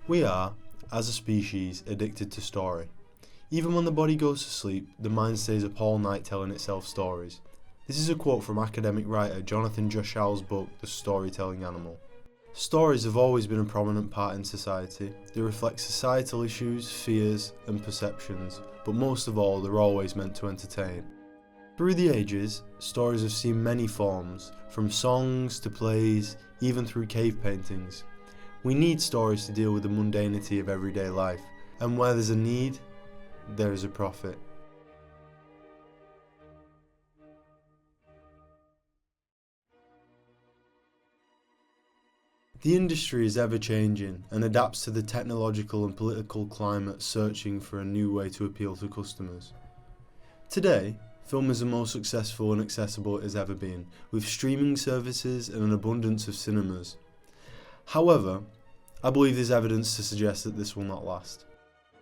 We are, as a species, addicted to story. Even when the body goes to sleep, the mind stays up all night telling itself stories. This is a quote from academic writer Jonathan Joshow's book, The Storytelling Animal. Stories have always been a prominent part in society. They reflect societal issues, fears, and perceptions, but most of all, they're always meant to entertain. Through the ages, stories have seen many forms, from songs to plays, even through cave paintings. We need stories to deal with the mundanity of everyday life, and where there's a need, there is a profit. The industry is ever-changing and adapts to the technological and political climate, searching for a new way to appeal to customers. Today, film is the most successful and accessible it has ever been, with streaming services and an abundance of cinemas. However, I believe there's evidence to suggest that this will not last.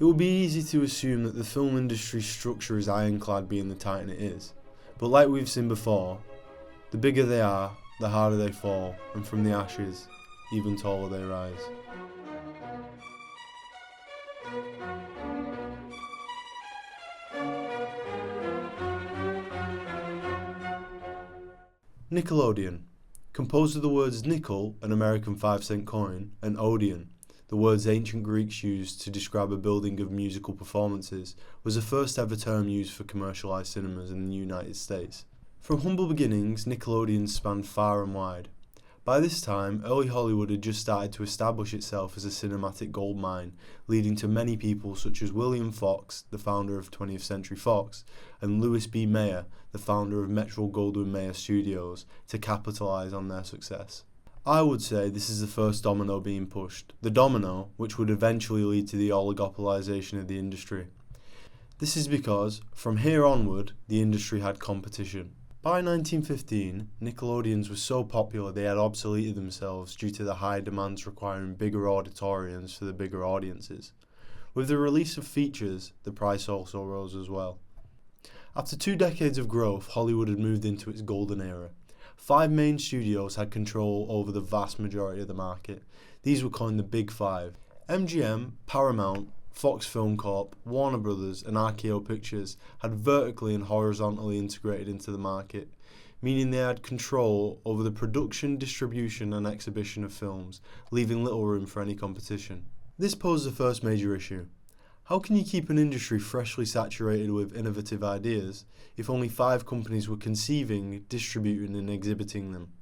It would be easy to assume that the film industry's structure is ironclad being the titan it is, but like we've seen before, the bigger they are, the harder they fall, and from the ashes, even taller they rise. Nickelodeon. Composed of the words nickel, an American 5-cent coin, and Odeon, the words ancient Greeks used to describe a building of musical performances, was the first ever term used for commercialized cinemas in the United States. From humble beginnings, Nickelodeon spanned far and wide. By this time, early Hollywood had just started to establish itself as a cinematic goldmine, leading to many people such as William Fox, the founder of 20th Century Fox, and Louis B. Mayer, the founder of Metro-Goldwyn-Mayer Studios, to capitalize on their success. I would say this is the first domino being pushed, the domino which would eventually lead to the oligopolization of the industry. This is because, from here onward, the industry had competition. By 1915, Nickelodeons were so popular they had obsoleted themselves due to the high demands requiring bigger auditoriums for the bigger audiences. With the release of features, the price also rose as well. After 2 decades of growth, Hollywood had moved into its golden era. 5 main studios had control over the vast majority of the market. These were coined the Big Five. MGM, Paramount, Fox Film Corp, Warner Brothers, and RKO Pictures had vertically and horizontally integrated into the market, meaning they had control over the production, distribution, and exhibition of films, leaving little room for any competition. This posed the first major issue. How can you keep an industry freshly saturated with innovative ideas if only 5 companies were conceiving, distributing, and exhibiting them?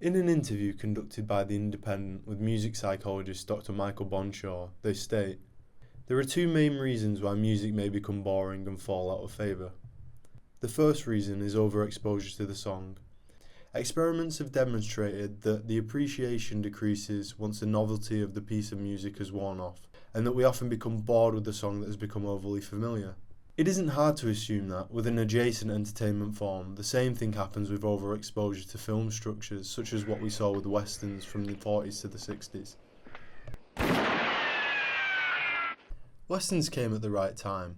In an interview conducted by The Independent with music psychologist Dr. Michael Bonshaw, they state, "There are 2 main reasons why music may become boring and fall out of favour. The first reason is overexposure to the song. Experiments have demonstrated that the appreciation decreases once the novelty of the piece of music has worn off, and that we often become bored with the song that has become overly familiar. It isn't hard to assume that, with an adjacent entertainment form, the same thing happens with overexposure to film structures, such as what we saw with westerns from the 40s to the 60s. Westerns came at the right time.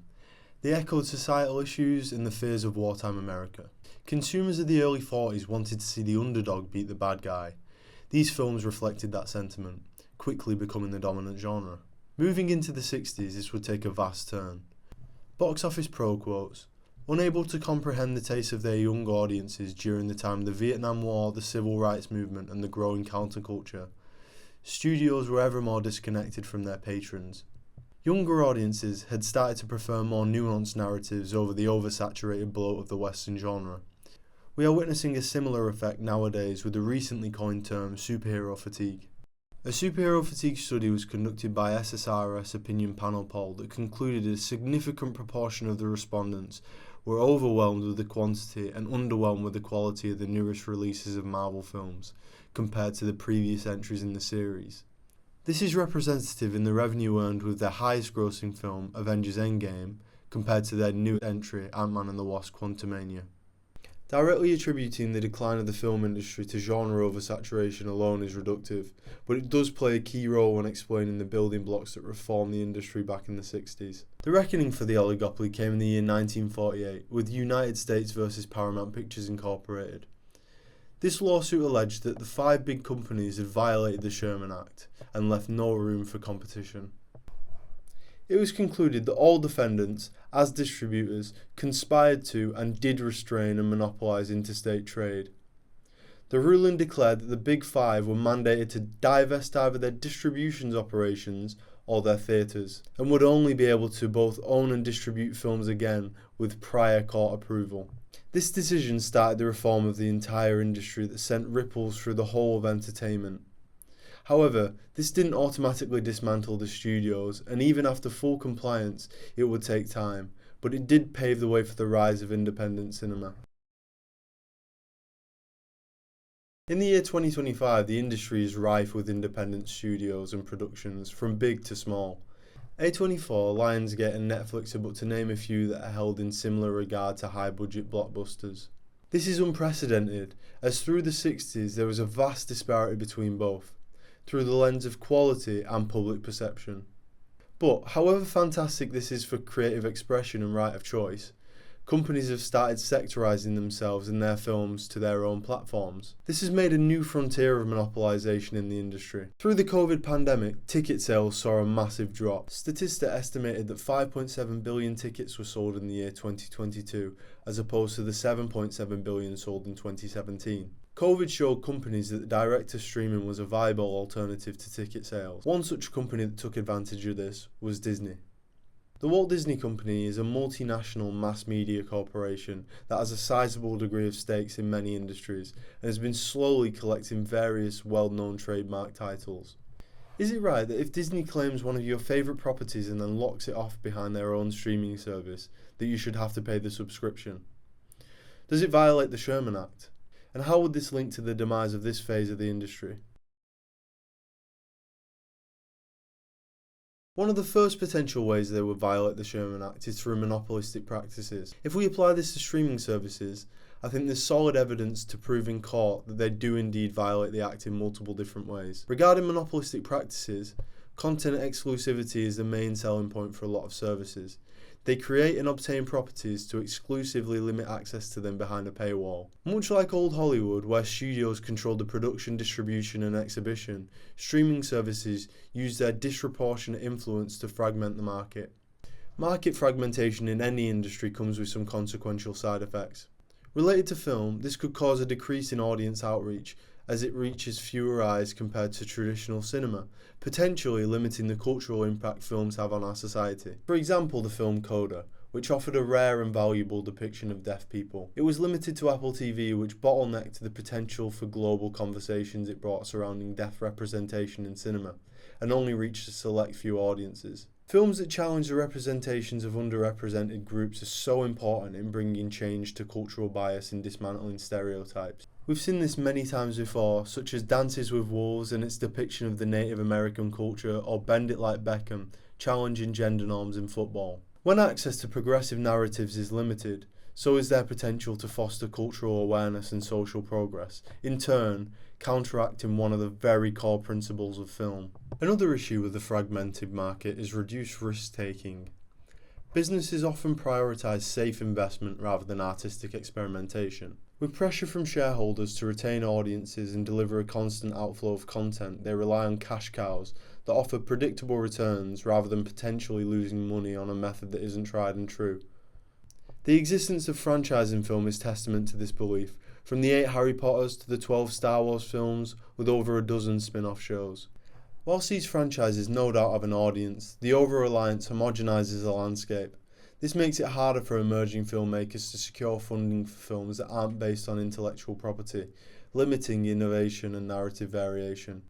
They echoed societal issues and the fears of wartime America. Consumers of the early 40s wanted to see the underdog beat the bad guy. These films reflected that sentiment, quickly becoming the dominant genre. Moving into the 60s, this would take a vast turn. Box Office Pro quotes, "Unable to comprehend the taste of their young audiences during the time of the Vietnam War, the Civil Rights Movement, and the growing counterculture, studios were ever more disconnected from their patrons. Younger audiences had started to prefer more nuanced narratives over the oversaturated bloat of the Western genre. We are witnessing a similar effect nowadays with the recently coined term superhero fatigue." A superhero fatigue study was conducted by SSRS opinion panel poll that concluded a significant proportion of the respondents were overwhelmed with the quantity and underwhelmed with the quality of the newest releases of Marvel films, compared to the previous entries in the series. This is representative in the revenue earned with their highest grossing film, Avengers Endgame, compared to their new entry, Ant-Man and the Wasp: Quantumania. Directly attributing the decline of the film industry to genre oversaturation alone is reductive, but it does play a key role when explaining the building blocks that reformed the industry back in the 60s. The reckoning for the oligopoly came in the year 1948, with United States versus Paramount Pictures Incorporated. This lawsuit alleged that the 5 big companies had violated the Sherman Act and left no room for competition. It was concluded that all defendants, as distributors, conspired to and did restrain and monopolise interstate trade. The ruling declared that the Big Five were mandated to divest either their distributions operations or their theatres, and would only be able to both own and distribute films again with prior court approval. This decision started the reform of the entire industry that sent ripples through the whole of entertainment. However, this didn't automatically dismantle the studios, and even after full compliance, it would take time, but it did pave the way for the rise of independent cinema. In the year 2025, the industry is rife with independent studios and productions, from big to small. A24, Lionsgate and Netflix are but to name a few that are held in similar regard to high-budget blockbusters. This is unprecedented, as through the 60s there was a vast disparity between both, through the lens of quality and public perception. But, however fantastic this is for creative expression and right of choice, companies have started sectorising themselves and their films to their own platforms. This has made a new frontier of monopolisation in the industry. Through the COVID pandemic, ticket sales saw a massive drop. Statista estimated that 5.7 billion tickets were sold in the year 2022, as opposed to the 7.7 billion sold in 2017. COVID showed companies that direct-to-streaming was a viable alternative to ticket sales. One such company that took advantage of this was Disney. The Walt Disney Company is a multinational mass media corporation that has a sizable degree of stakes in many industries and has been slowly collecting various well-known trademark titles. Is it right that if Disney claims one of your favourite properties and then locks it off behind their own streaming service, that you should have to pay the subscription? Does it violate the Sherman Act? And how would this link to the demise of this phase of the industry? One of the first potential ways they would violate the Sherman Act is through monopolistic practices. If we apply this to streaming services, I think there's solid evidence to prove in court that they do indeed violate the Act in multiple different ways. Regarding monopolistic practices, content exclusivity is the main selling point for a lot of services. They create and obtain properties to exclusively limit access to them behind a paywall. Much like old Hollywood, where studios controlled the production, distribution and exhibition, streaming services use their disproportionate influence to fragment the market. Market fragmentation in any industry comes with some consequential side effects. Related to film, this could cause a decrease in audience outreach, as it reaches fewer eyes compared to traditional cinema, potentially limiting the cultural impact films have on our society. For example, the film Coda, which offered a rare and valuable depiction of deaf people. It was limited to Apple TV, which bottlenecked the potential for global conversations it brought surrounding deaf representation in cinema, and only reached a select few audiences. Films that challenge the representations of underrepresented groups are so important in bringing change to cultural bias and dismantling stereotypes. We've seen this many times before, such as Dances with Wolves and its depiction of the Native American culture, or Bend It Like Beckham, challenging gender norms in football. When access to progressive narratives is limited, so is their potential to foster cultural awareness and social progress, in turn counteracting one of the very core principles of film. Another issue with the fragmented market is reduced risk-taking. Businesses often prioritise safe investment rather than artistic experimentation. With pressure from shareholders to retain audiences and deliver a constant outflow of content, they rely on cash cows that offer predictable returns rather than potentially losing money on a method that isn't tried and true. The existence of franchise in film is testament to this belief, from the 8 Harry Potters to the 12 Star Wars films, with over a dozen spin-off shows. Whilst these franchises no doubt have an audience, the over-reliance homogenises the landscape. This makes it harder for emerging filmmakers to secure funding for films that aren't based on intellectual property, limiting innovation and narrative variation.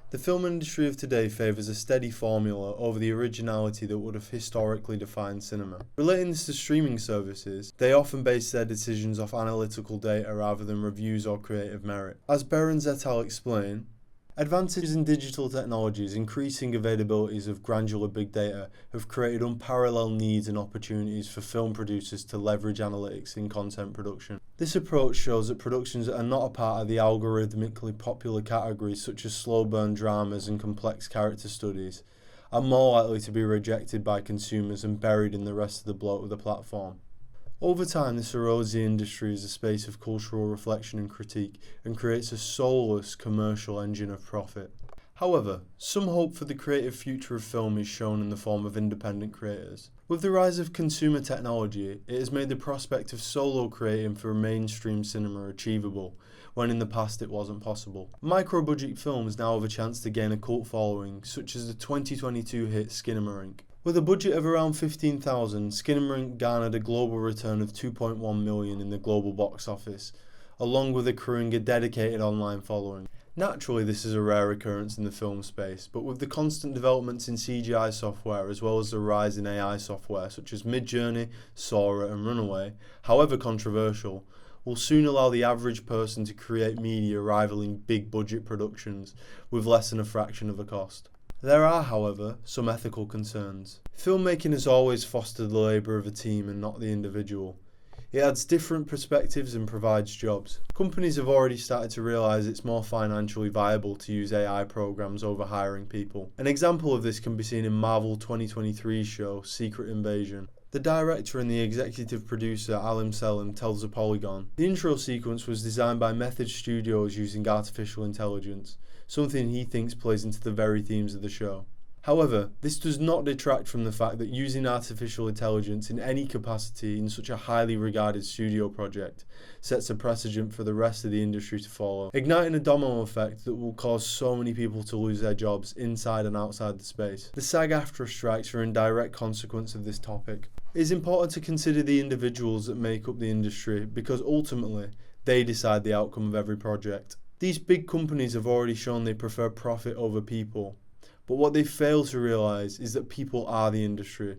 The film industry of today favours a steady formula over the originality that would have historically defined cinema. Relating this to streaming services, they often base their decisions off analytical data rather than reviews or creative merit. As Behrens et al. Explain, advances in digital technologies, increasing availabilities of granular big data have created unparalleled needs and opportunities for film producers to leverage analytics in content production. This approach shows that productions that are not a part of the algorithmically popular categories such as slow burn dramas and complex character studies are more likely to be rejected by consumers and buried in the rest of the bloat of the platform. Over time, this erodes the industry as a space of cultural reflection and critique, and creates a soulless commercial engine of profit. However, some hope for the creative future of film is shown in the form of independent creators. With the rise of consumer technology, it has made the prospect of solo creating for mainstream cinema achievable, when in the past it wasn't possible. Micro-budget films now have a chance to gain a cult following, such as the 2022 hit Skinamarink. With a budget of around $15,000, Skinamarink garnered a global return of $2.1 million in the global box office, along with accruing a dedicated online following. Naturally, this is a rare occurrence in the film space, but with the constant developments in CGI software as well as the rise in AI software such as Midjourney, Sora and Runaway, however controversial, will soon allow the average person to create media rivaling big budget productions with less than a fraction of the cost. There are, however, some ethical concerns. Filmmaking has always fostered the labour of a team and not the individual. It adds different perspectives and provides jobs. Companies have already started to realise it's more financially viable to use AI programs over hiring people. An example of this can be seen in Marvel 2023's show Secret Invasion. The director and the executive producer Alim Selim tells The Polygon, the intro sequence was designed by Method Studios using artificial intelligence, something he thinks plays into the very themes of the show. However, this does not detract from the fact that using artificial intelligence in any capacity in such a highly regarded studio project sets a precedent for the rest of the industry to follow, igniting a domino effect that will cause so many people to lose their jobs inside and outside the space. The SAG-AFTRA strikes are in direct consequence of this topic. It is important to consider the individuals that make up the industry because ultimately they decide the outcome of every project. These big companies have already shown they prefer profit over people. But what they fail to realise is that people are the industry.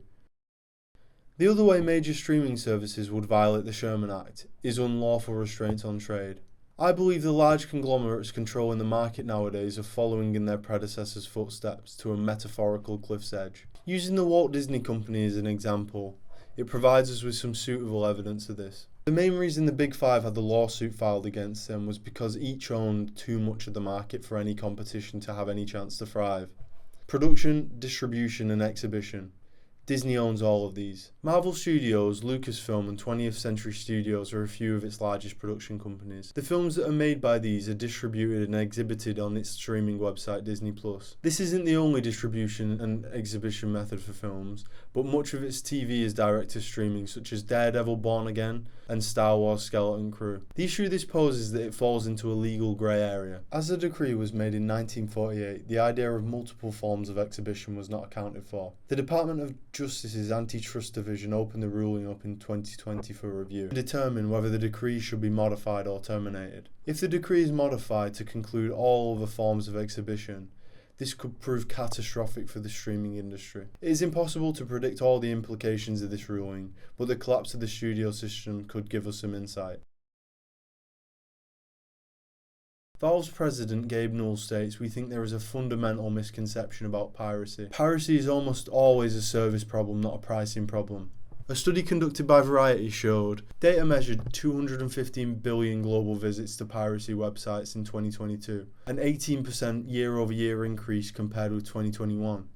The other way major streaming services would violate the Sherman Act is unlawful restraints on trade. I believe the large conglomerates controlling the market nowadays are following in their predecessors' footsteps to a metaphorical cliff's edge. Using the Walt Disney Company as an example, it provides us with some suitable evidence of this. The main reason the Big Five had the lawsuit filed against them was because each owned too much of the market for any competition to have any chance to thrive. Production, distribution and exhibition. Disney owns all of these. Marvel Studios, Lucasfilm and 20th Century Studios are a few of its largest production companies. The films that are made by these are distributed and exhibited on its streaming website Disney+. This isn't the only distribution and exhibition method for films, but much of its TV is direct to streaming such as Daredevil Born Again and Star Wars Skeleton Crew. The issue this poses is that it falls into a legal grey area. As the decree was made in 1948, the idea of multiple forms of exhibition was not accounted for. The Department of Justice's Antitrust Division opened the ruling up in 2020 for review to determine whether the decree should be modified or terminated. If the decree is modified to conclude all other forms of exhibition, this could prove catastrophic for the streaming industry. It is impossible to predict all the implications of this ruling, but the collapse of the studio system could give us some insight. Valve's president Gabe Newell states, "We think there is a fundamental misconception about piracy. Piracy is almost always a service problem, not a pricing problem." A study conducted by Variety showed data measured 215 billion global visits to piracy websites in 2022, an 18% year-over-year increase compared with 2021.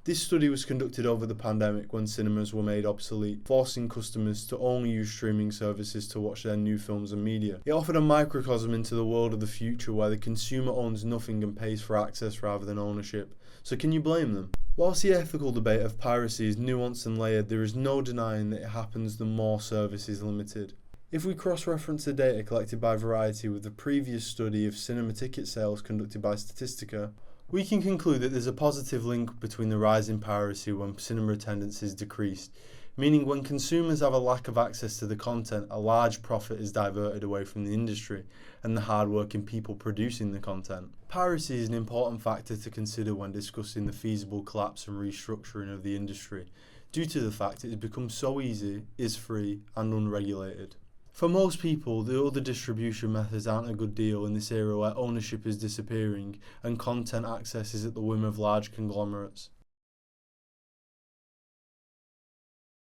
This study was conducted over the pandemic when cinemas were made obsolete, forcing customers to only use streaming services to watch their new films and media. It offered a microcosm into the world of the future where the consumer owns nothing and pays for access rather than ownership. So can you blame them? Whilst the ethical debate of piracy is nuanced and layered, there is no denying that it happens the more service is limited. If we cross-reference the data collected by Variety with the previous study of cinema ticket sales conducted by Statistica, we can conclude that there's a positive link between the rise in piracy when cinema attendance is decreased, meaning when consumers have a lack of access to the content, a large profit is diverted away from the industry and the hard-working people producing the content. Piracy is an important factor to consider when discussing the feasible collapse and restructuring of the industry, due to the fact it has become so easy, is free and unregulated. For most people, the other distribution methods aren't a good deal in this era where ownership is disappearing and content access is at the whim of large conglomerates.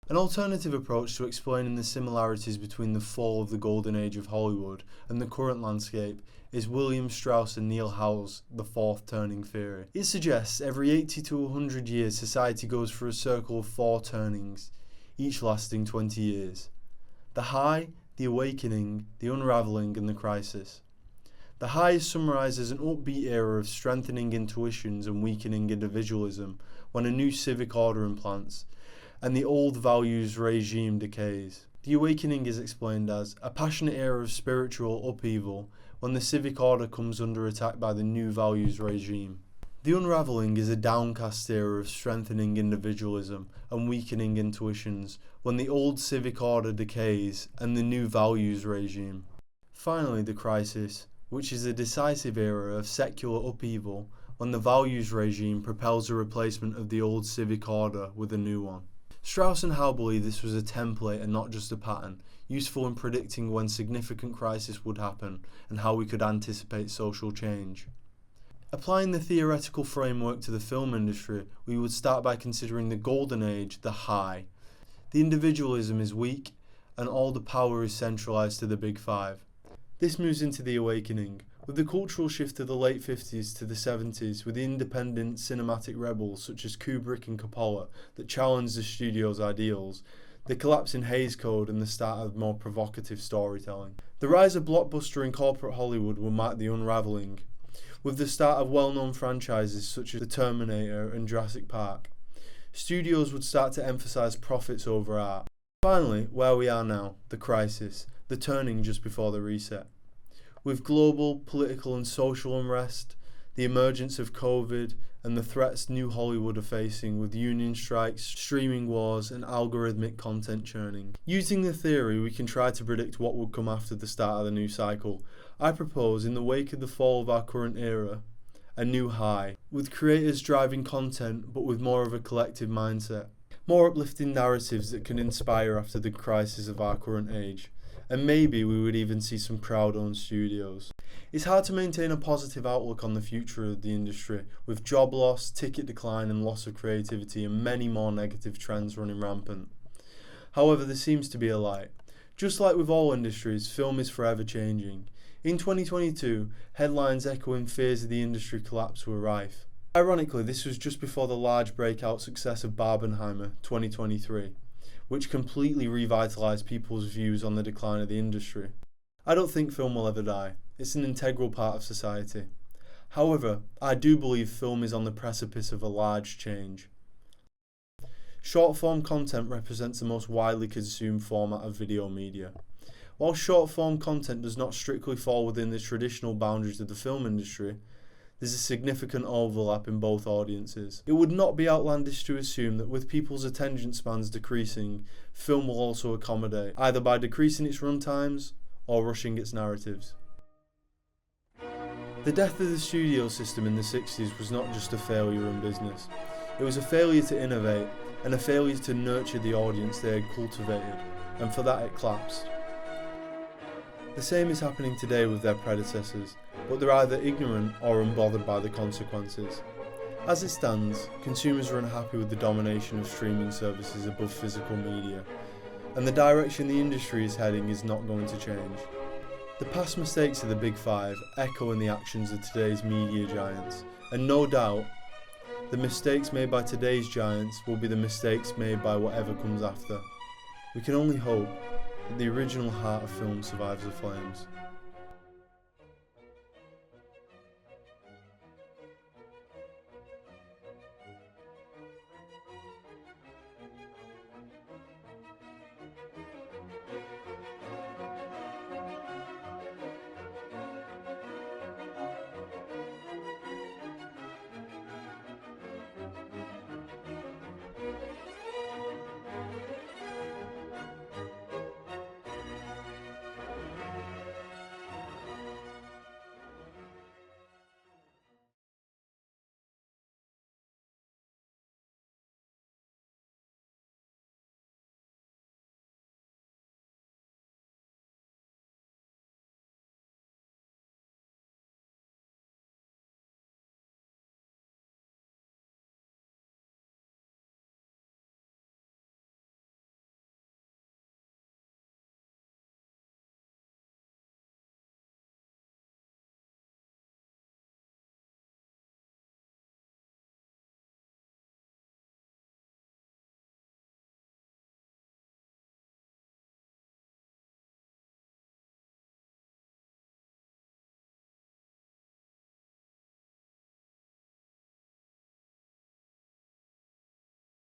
An alternative approach to explaining the similarities between the fall of the golden age of Hollywood and the current landscape is William Strauss and Neil Howe's The Fourth Turning theory. It suggests every 80 to 100 years society goes through a circle of 4 turnings, each lasting 20 years. The high, the awakening, the unravelling, and the crisis. The high is summarised as an upbeat era of strengthening intuitions and weakening individualism when a new civic order implants, and the old values regime decays. The awakening is explained as a passionate era of spiritual upheaval when the civic order comes under attack by the new values regime. The unravelling is a downcast era of strengthening individualism and weakening intuitions when the old civic order decays and the new values regime. Finally, the crisis, which is a decisive era of secular upheaval when the values regime propels a replacement of the old civic order with a new one. Strauss and Howe believed this was a template and not just a pattern, useful in predicting when significant crisis would happen and how we could anticipate social change. Applying the theoretical framework to the film industry, we would start by considering the golden age, the high. The individualism is weak, and all the power is centralised to the Big Five. This moves into the awakening, with the cultural shift of the late 50s to the 70s with the independent cinematic rebels such as Kubrick and Coppola that challenged the studio's ideals, the collapse in Hays Code and the start of more provocative storytelling. The rise of blockbuster and corporate Hollywood will mark the unravelling, with the start of well-known franchises such as The Terminator and Jurassic Park. Studios would start to emphasise profits over art. Finally, where we are now, the crisis, the turning just before the reset. With global, political and social unrest, the emergence of COVID and the threats New Hollywood are facing with union strikes, streaming wars and algorithmic content churning. Using the theory, we can try to predict what would come after the start of the new cycle. I propose, in the wake of the fall of our current era, a new high, with creators driving content but with more of a collective mindset. More uplifting narratives that can inspire after the crisis of our current age. And maybe we would even see some crowd-owned studios. It's hard to maintain a positive outlook on the future of the industry, with job loss, ticket decline and loss of creativity and many more negative trends running rampant. However, there seems to be a light. Just like with all industries, film is forever changing. In 2022, headlines echoing fears of the industry collapse were rife. Ironically, this was just before the large breakout success of Barbenheimer 2023. Which completely revitalised people's views on the decline of the industry. I don't think film will ever die. It's an integral part of society. However, I do believe film is on the precipice of a large change. Short-form content represents the most widely consumed format of video media. While short-form content does not strictly fall within the traditional boundaries of the film industry, there's a significant overlap in both audiences. It would not be outlandish to assume that with people's attention spans decreasing, film will also accommodate, either by decreasing its runtimes or rushing its narratives. The death of the studio system in the 60s was not just a failure in business. It was a failure to innovate and a failure to nurture the audience they had cultivated, and for that it collapsed. The same is happening today with their predecessors, but they're either ignorant or unbothered by the consequences. As it stands, consumers are unhappy with the domination of streaming services above physical media, and the direction the industry is heading is not going to change. The past mistakes of the Big Five echo in the actions of today's media giants, and no doubt, the mistakes made by today's giants will be the mistakes made by whatever comes after. We can only hope that the original heart of film survives the flames.